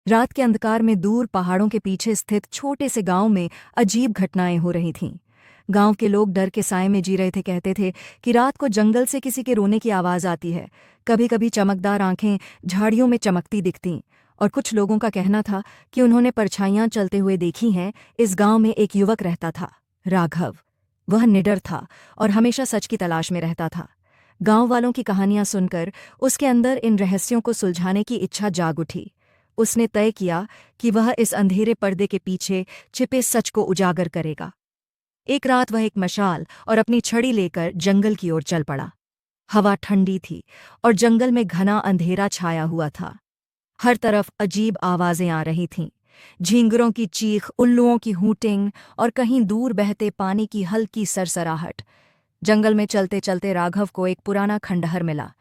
रात के अंधकार में दूर पहाड़ों के पीछे स्थित छोटे से गांव में अजीब घटनाएं हो रही थीं। गांव के लोग डर के साए में जी रहे थे। कहते थे कि रात को जंगल से किसी के रोने की आवाज़ आती है। कभी कभी चमकदार आंखें झाड़ियों में चमकती दिखतीं। और कुछ लोगों का कहना था कि उन्होंने परछाइयां चलते हुए देखी हैं। इस गांव में एक युवक रहता था, राघव। वह निडर था और हमेशा सच की तलाश में रहता था। गांव वालों की कहानियां सुनकर उसके अंदर इन रहस्यों को सुलझाने की इच्छा जाग उठी। उसने तय किया कि वह इस अंधेरे पर्दे के पीछे छिपे सच को उजागर करेगा। एक रात वह एक मशाल और अपनी छड़ी लेकर जंगल की ओर चल पड़ा। हवा ठंडी थी और जंगल में घना अंधेरा छाया हुआ था। हर तरफ अजीब आवाजें आ रही थीं, झींगरों की चीख, उल्लुओं की हूटिंग और कहीं दूर बहते पानी की हल्की सरसराहट। जंगल में चलते चलते राघव को एक पुराना खंडहर मिला।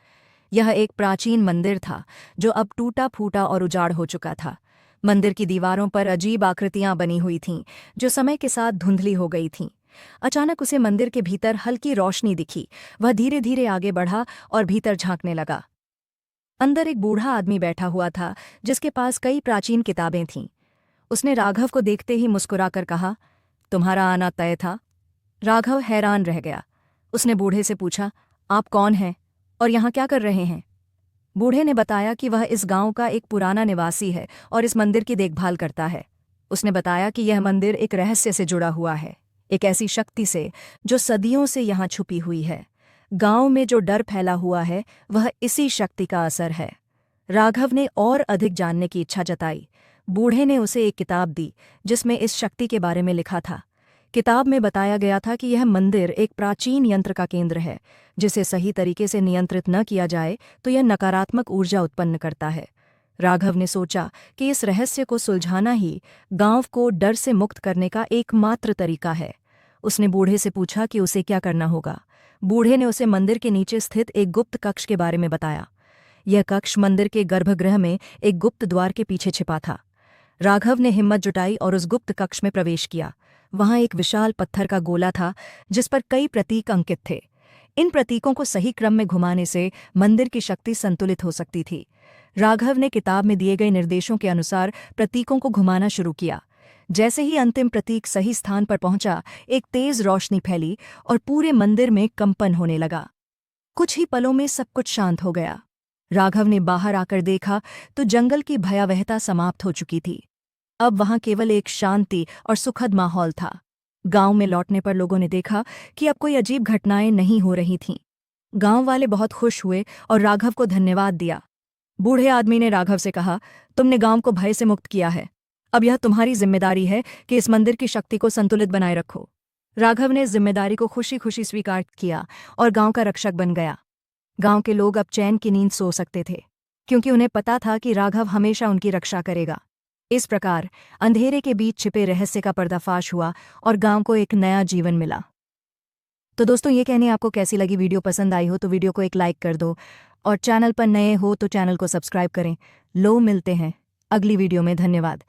यह एक प्राचीन मंदिर था जो अब टूटा फूटा और उजाड़ हो चुका था। मंदिर की दीवारों पर अजीब आकृतियां बनी हुई थीं जो समय के साथ धुंधली हो गई थीं। अचानक उसे मंदिर के भीतर हल्की रोशनी दिखी। वह धीरे धीरे आगे बढ़ा और भीतर झांकने लगा। अंदर एक बूढ़ा आदमी बैठा हुआ था जिसके पास कई प्राचीन किताबें थीं। उसने राघव को देखते ही मुस्कुराकर कहा, तुम्हारा आना तय था। राघव हैरान रह गया। उसने बूढ़े से पूछा, आप कौन हैं और यहाँ क्या कर रहे हैं? बूढ़े ने बताया कि वह इस गांव का एक पुराना निवासी है और इस मंदिर की देखभाल करता है। उसने बताया कि यह मंदिर एक रहस्य से जुड़ा हुआ है, एक ऐसी शक्ति से जो सदियों से यहाँ छुपी हुई है। गांव में जो डर फैला हुआ है वह इसी शक्ति का असर है। राघव ने और अधिक जानने की इच्छा जताई। बूढ़े ने उसे एक किताब दी जिसमें इस शक्ति के बारे में लिखा था। किताब में बताया गया था कि यह मंदिर एक प्राचीन यंत्र का केंद्र है, जिसे सही तरीके से नियंत्रित न किया जाए तो यह नकारात्मक ऊर्जा उत्पन्न करता है। राघव ने सोचा कि इस रहस्य को सुलझाना ही गांव को डर से मुक्त करने का एकमात्र तरीका है। उसने बूढ़े से पूछा कि उसे क्या करना होगा। बूढ़े ने उसे मंदिर के नीचे स्थित एक गुप्त कक्ष के बारे में बताया। यह कक्ष मंदिर के गर्भगृह में एक गुप्त द्वार के पीछे छिपा था। राघव ने हिम्मत जुटाई और उस गुप्त कक्ष में प्रवेश किया। वहां एक विशाल पत्थर का गोला था जिस पर कई प्रतीक अंकित थे। इन प्रतीकों को सही क्रम में घुमाने से मंदिर की शक्ति संतुलित हो सकती थी। राघव ने किताब में दिए गए निर्देशों के अनुसार प्रतीकों को घुमाना शुरू किया। जैसे ही अंतिम प्रतीक सही स्थान पर पहुंचा, एक तेज रोशनी फैली और पूरे मंदिर में कंपन होने लगा। कुछ ही पलों में सब कुछ शांत हो गया। राघव ने बाहर आकर देखा तो जंगल की भयावहता समाप्त हो चुकी थी। अब वहां केवल एक शांति और सुखद माहौल था। गांव में लौटने पर लोगों ने देखा कि अब कोई अजीब घटनाएं नहीं हो रही थीं। गांव वाले बहुत खुश हुए और राघव को धन्यवाद दिया। बूढ़े आदमी ने राघव से कहा, तुमने गांव को भय से मुक्त किया है। अब यह तुम्हारी जिम्मेदारी है कि इस मंदिर की शक्ति को संतुलित बनाए रखो। राघव ने इस जिम्मेदारी को खुशी खुशी स्वीकार किया और गांव का रक्षक बन गया। गांव के लोग अब चैन की नींद सो सकते थे, क्योंकि उन्हें पता था कि राघव हमेशा उनकी रक्षा करेगा। इस प्रकार अंधेरे के बीच छिपे रहस्य का पर्दाफाश हुआ और गांव को एक नया जीवन मिला। तो दोस्तों, ये कहनी आपको कैसी लगी? वीडियो पसंद आई हो तो वीडियो को एक लाइक कर दो और चैनल पर नए हो तो चैनल को सब्सक्राइब करें। लो मिलते हैं अगली वीडियो में। धन्यवाद।